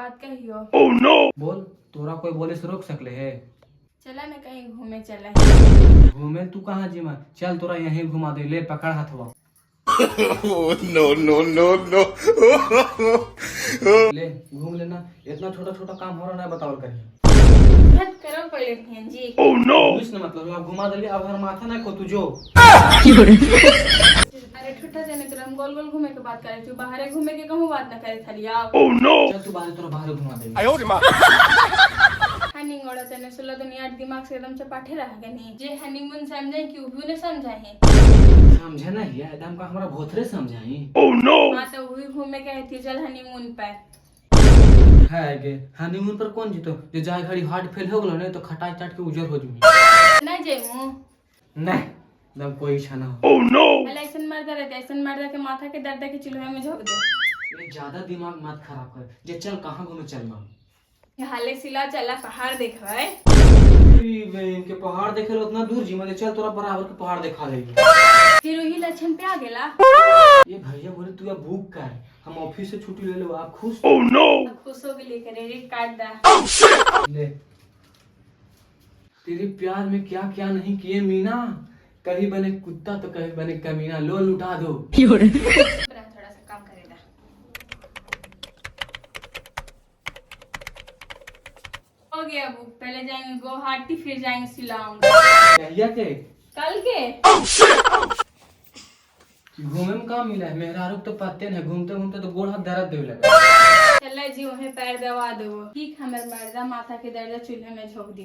बात कहियो। Oh no! बोल, तोरा कोई बोले से रोक सकले है? चला न कहीं घूमे चला। घूमे तू कहाँ जीमा? चल तोरा यहीं घुमा दे, ले पकड़ हथवा। Oh no no no no! ले घूम लेना, इतना छोटा छोटा काम हो रहा है, बताओ कहीं। हट करो पड़े बहन जी। Oh no! कुछ न मतलब अब घुमा दे, अब हर माथा ना को तू जो। अरे ठुठा जाने तो हम गोल गोल घूमे के बात करे, तू बाहर घूमे के कहूँ बात न करे थाली आओ। Oh no! चल तू बाहर, तोरा बाहर घुमा दे। हनीमून तेने सुला दुनिया दिमाग से एकदम चपाटे रह गए नहीं जे हनीमून समझे कि उहू ने समझाए समझे ना ये एकदम का हमारा भोथरे समझाई। Oh no! हाँ तो वही घूमे के थी चल हनीमून पर। है गे हनीमून पर कौन जीतो? जो जाए घड़ी हार्ट फेल हो गलो नहीं तो खटाई चाट के उजर हो जूमी। ना जेमू नहीं एकदम कोई इच्छा ना हो। Oh no! ऐसन मर्दा रहते ऐसन मर्दा के माथा के दर्द के चूल्हे में झोंक दे। ये ज्यादा दिमाग मत खराब कर, जे चल कहाँ घूमे चलना। हाले सिला चला पहाड़ देखवाए। इनके पहाड़ देखे उतना दूर जी मत, चल तोरा बराबर के पहाड़ दिखा देगी। फिर वही लक्षण पे आ गेला। ये भैया बोले तू अब भूख का है, हम ऑफिस से छुट्टी ले लो, आप खुश? Oh no! अब खुश हो गई क्रेडिट कार्ड दा। ले तेरे प्यार में क्या क्या नहीं किए मीना, कहीं बने कुत्ता तो कहीं बने कमीना, लो लुटा दो। थोड़ा सा काम करेगा। हो गया अब पहले जाएंगे गुवाहाटी फिर जाएंगे शिलोंग। कहिया के कल के घूमे में काम मिला है, मेरा आरोप तो पत्ते नहीं, घूमते घूमते तो गोड़ हाथ दर्द देने लगा। चले जी वहीं पैर दबा दो। ठीक हमारे मर्दा माथा के दर्द चूल्हे में झोंक दी।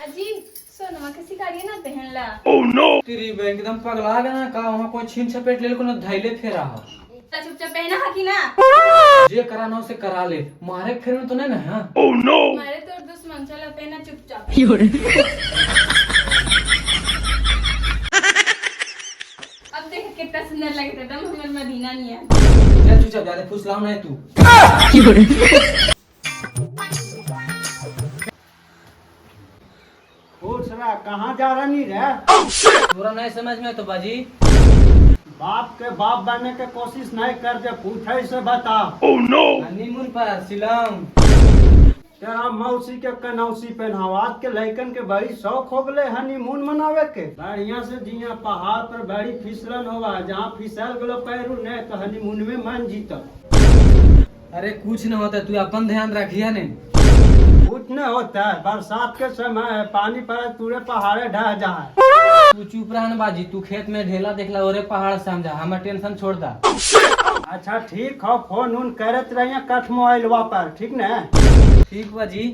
अजी सोनमा के शिकारी ना पहन ला। Oh no! तेरी एकदम पगला गया ना का, वहाँ कोई छीन छपेट ले को ना धैले फेरा हो। चुपचाप पहना हा कि ना। जे कराना उसे करा ले, मारे फिर में तो नहीं ना है। Oh no! मारे तो दुश्मन चला पहना चुपचाप। अब देख कितना सुंदर लगता है, दम हमारे मदीना नहीं है। चल तू चल, ज्यादा फुसलाओ नहीं तू। कहाँ जा रही रे? तोरा नहीं समझ में तो बाजी बाप के बाप बनने के कोशिश नहीं कर दे, पूछे से बता। Oh no! हनीमून पर शिलोंग। तेरा मौसी के कनौसी पहनावात के लइकन के बड़ी शौक हो गए हनीमून मनावे के। बढ़िया से जिया पहाड़ पर बड़ी फिसलन होगा, जहाँ फिसल गलो पैरू नहीं तो हनीमून में मन जीता। अरे कुछ न होता, तू अपन ध्यान रखिया नहीं। कुछ नहीं होता है, बरसात के समय है, पानी पड़े पूरे पहाड़े ढह जाए। तू चुप रह न बाजी, तू खेत में ढेला देखला ओरे पहाड़ समझा, हमें टेंशन छोड़ दा। अच्छा ठीक हो, फोन उन करत रहिए कठ मोबाइलवा पर, ठीक न? ठीक बाजी।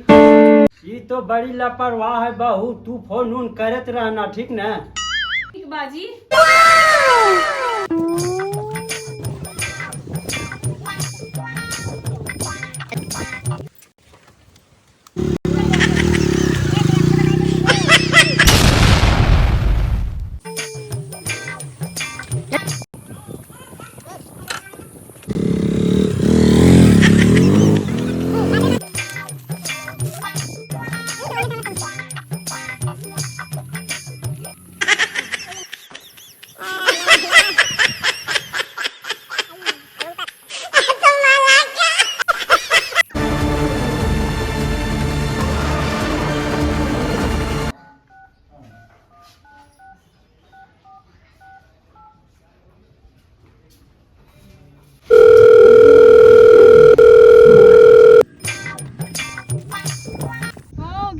ये तो बड़ी लापरवाह है बहू, तू फोन उन करत रहना, ठीक न? ठीक बाजी।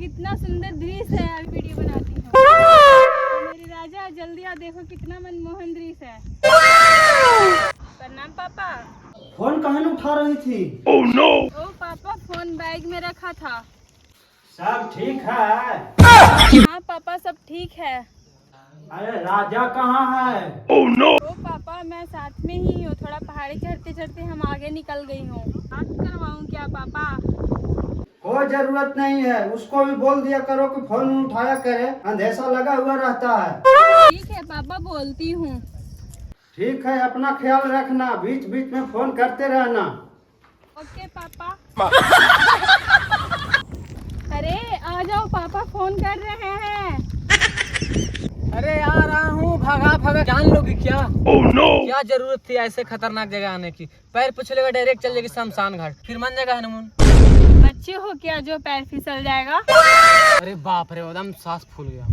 कितना सुंदर दृश्य है, अभी वीडियो बनाती हूँ। मेरी राजा जल्दी आ, देखो कितना मनमोहन दृश्य है। प्रणाम पापा। फोन कहाँ न उठा रही थी? Oh no! ओ पापा फोन बैग में रखा था। सब ठीक है? हाँ पापा सब ठीक है। अरे राजा कहाँ है? Oh no! ओ पापा मैं साथ में ही हूँ, थोड़ा पहाड़ी चढ़ते चढ़ते हम आगे निकल गई हूँ। बात करवाऊँ क्या पापा? कोई जरूरत नहीं है, उसको भी बोल दिया करो कि फोन उठाया करे, अंधेरा लगा हुआ रहता है। ठीक है पापा बोलती हूँ। ठीक है, अपना ख्याल रखना, बीच बीच में फोन करते रहना। ओके पापा। अरे आ जाओ, पापा फोन कर रहे हैं। अरे आ रहा हूँ, भागा भागा। जान लोगी क्या? क्या जरूरत थी ऐसे खतरनाक जगह आने की? पैर पुछलेगा डायरेक्ट चल जाएगी शमशान घाट, फिर मन जाएगा हनीमून। बच्चे हो क्या जो पैर फिसल जाएगा? अरे बाप रे, एकदम सांस फूल गया।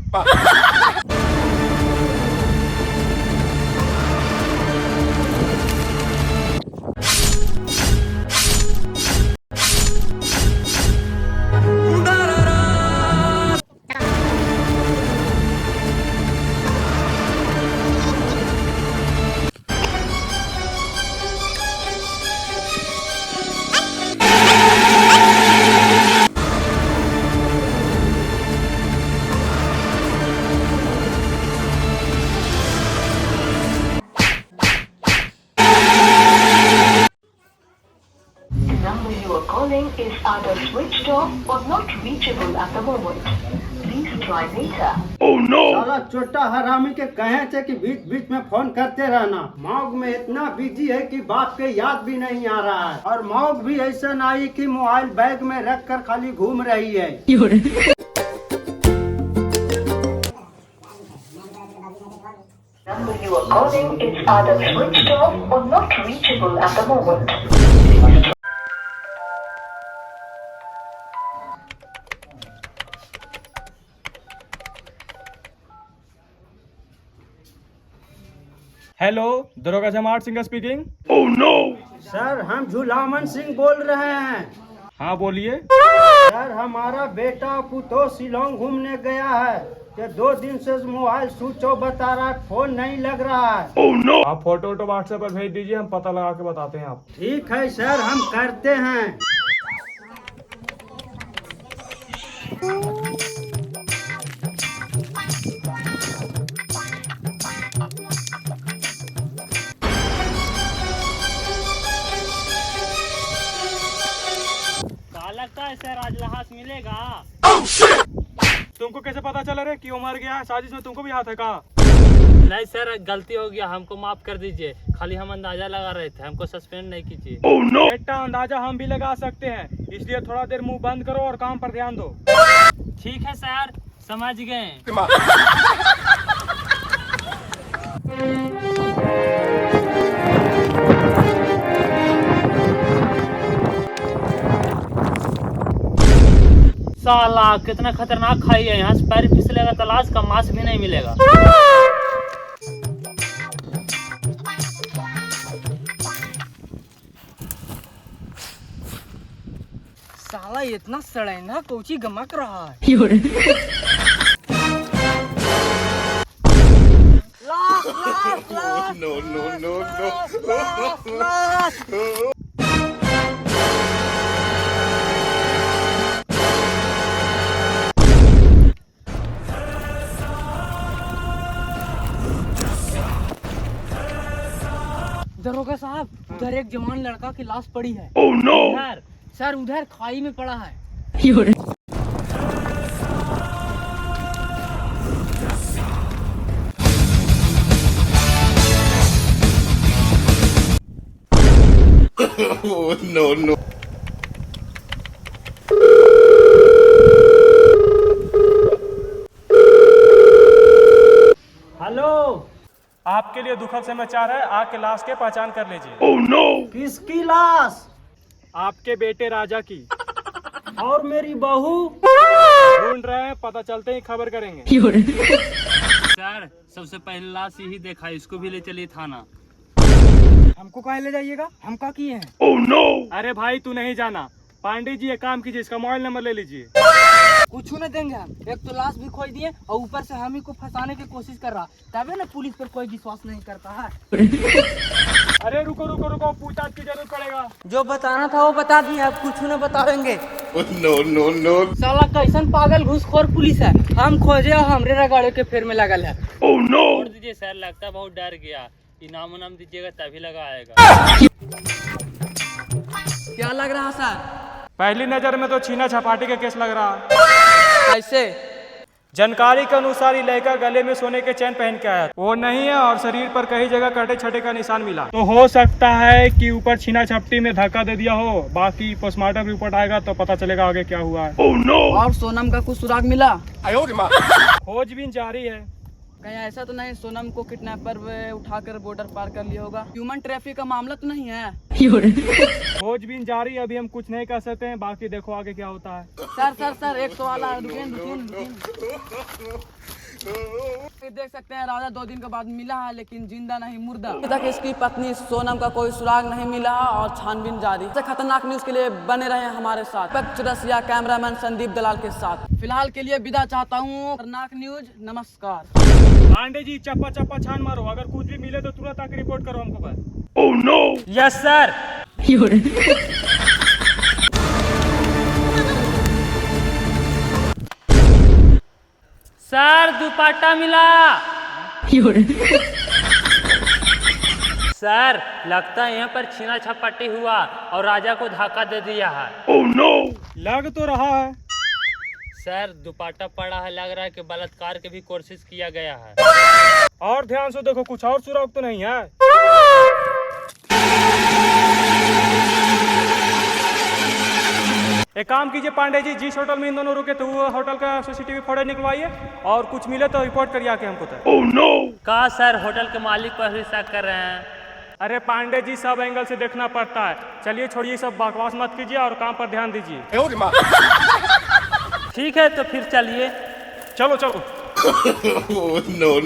Number you are calling is either switched off or not reachable at the moment. Please try later. साला छोटा हरामी के कहे थे कि बीच बीच में फोन करते रहना। मौग में इतना बिजी है कि बाप के याद भी नहीं आ रहा है, और मौग भी ऐसा नहीं कि मोबाइल बैग में रख कर खाली घूम रही है। Number you are calling is either switched off or not reachable at the moment. Hello, दरोगा जमात सिंह स्पीकिंग। सर, हम झूलामन सिंह बोल रहे हैं। हाँ बोलिए। सर, हमारा बेटा पुतो शिलोंग घूमने गया है, कि 2 दिन से मोबाइल स्विच ऑफ बता रहा है, फोन नहीं लग रहा है। आप फोटो व्हाट्सएप पर भेज दीजिए, हम पता लगा के बताते हैं आप। ठीक है सर, हम करते हैं। लगता है सर आज लाश मिलेगा। तुमको कैसे पता चला रे कि वो मर गया है? साजिश में तुमको भी हाथ है का? नहीं सर, गलती हो गया, हमको माफ कर दीजिए। खाली हम अंदाजा लगा रहे थे, हमको सस्पेंड नहीं कीजिए। बेटा, अंदाजा हम भी लगा सकते हैं, इसलिए थोड़ा देर मुंह बंद करो और काम पर ध्यान दो। ठीक है सर, समझ गए। साला कितना खतरनाक खाई है, यहाँ से पैर फिसलेगा तो लाश का मांस भी नहीं मिलेगा। साला इतना सड़ैना कोची गमक रहा है। No, no, no. दरोगा साहब, उधर एक जवान लड़का की लाश पड़ी है। उधर सर, उधर खाई में पड़ा है। Oh, no, no. हेलो, आपके लिए दुखद समाचार है, आग के लाश के पहचान कर लीजिए। किसकी लाश? आपके बेटे राजा की। और मेरी बहू? ढूंढ रहे हैं, पता चलते ही खबर करेंगे। सर, सबसे पहले लाश यही देखा, इसको भी ले चलिए थाना। हमको कहाँ ले जाइएगा? हम क्या किए हैं? अरे भाई, तू नहीं जाना। पांडे जी एक काम कीजिए, इसका मोबाइल नंबर ले लीजिए। कुछ न देंगे हम, एक तो लाश भी खोई दिए और ऊपर से हम ही को फंसाने की कोशिश कर रहा, तबे ना पुलिस पर कोई विश्वास नहीं करता है। अरे रुको रुको रुको, पूछताछ की जरूरत पड़ेगा। जो बताना था वो बता दिए, अब कुछ न बताएंगे। No, no, no. साला कैसन पागल घूसखोर पुलिस है, हम खोजे और हमरे रगाड़े के फेर में लगल है। छोड़ दीजिए सर, लगता बहुत डर गया। इनाम उनाम दीजिएगा तभी लगा आएगा। क्या लग रहा सर? पहली नजर में तो छीना छपाटी का केस लग रहा। कैसे? जानकारी के अनुसार ये लड़का गले में सोने के चैन पहन के आया, वो नहीं है और शरीर पर कई जगह कटे छटे का निशान मिला। तो हो सकता है कि ऊपर छीना झपटी में धक्का दे दिया हो। बाकी पोस्टमार्टम रिपोर्ट आएगा तो पता चलेगा आगे क्या हुआ है। और सोनम का कुछ सुराग मिला? खोजबीन जारी है। कहीं ऐसा तो नहीं सोनम को किडनैपर उठाकर बॉर्डर पार कर लिया होगा? ह्यूमन ट्रैफिक का मामला तो नहीं है? खोजबीन जारी है, अभी हम कुछ नहीं कर सकते हैं, बाकी देखो आगे क्या होता है। सर एक सवाल है, रुकिए। देख सकते हैं राजा 2 दिन के बाद मिला है लेकिन जिंदा नहीं मुर्दा। अभी तक इसकी पत्नी सोनम का कोई सुराग नहीं मिला और छानबीन जारी। सबसे खतरनाक न्यूज के लिए बने रहे हमारे साथ दीपक चौरसिया, कैमरामैन संदीप दलाल के साथ। फिलहाल के लिए विदा चाहता हूँ। खतरनाक न्यूज, नमस्कार। पांडे जी चप्पा चप्पा छान मारो, अगर कुछ भी मिले तो तुरंत आके रिपोर्ट करो हमको बस। Oh no. Yes sir. Sir दुपट्टा मिला। सर लगता है यहाँ पर छीना झपटी हुआ और राजा को धक्का दे दिया है। लग तो रहा है। सर दुपट्टा पड़ा है, लग रहा है कि बलात्कार की भी कोशिश किया गया है। और ध्यान से देखो, कुछ और सुराग तो नहीं है। एक काम कीजिए पांडे जी, जिस होटल में इन दोनों रुके थे वो होटल का सीसीटीवी फुटेज निकलवाइए और कुछ मिले तो रिपोर्ट करिए आके हमको तो। Oh no. कहा सर होटल के मालिक पर भी शक कर रहे हैं। अरे पांडे जी सब एंगल से देखना पड़ता है। चलिए छोड़िए सब बकवास मत कीजिए और काम पर ध्यान दीजिए। ठीक है तो फिर चलिए। चलो। no.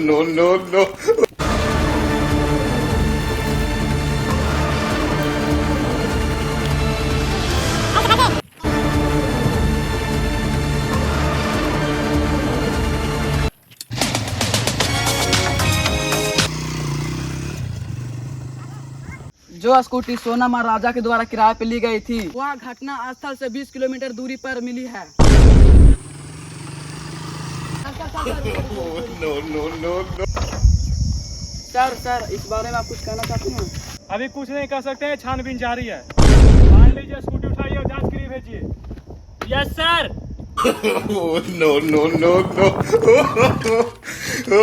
जो स्कूटी सोनम और राजा के द्वारा किराए पे ली गई थी वह घटना स्थल से 20 किलोमीटर दूरी पर मिली है। No. सर इस बारे में आप कुछ कहना चाहते हैं? अभी कुछ नहीं कर सकते हैं, छानबीन जारी है। मान लीजिए स्कूटी उठाइए और जांच के लिए भेजिए। Yes sir. No.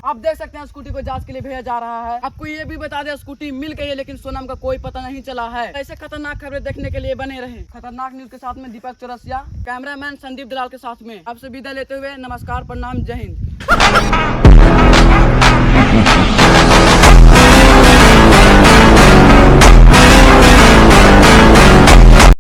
आप देख सकते हैं स्कूटी को जांच के लिए भेजा जा रहा है। आपको ये भी बता दें स्कूटी मिल गई है लेकिन सोनम का कोई पता नहीं चला है। ऐसे खतरनाक खबरें देखने के लिए बने रहे खतरनाक न्यूज के साथ में दीपक चौरसिया, कैमरामैन संदीप दलाल के साथ में आपसे विदा लेते हुए नमस्कार, प्रणाम, जय हिंद।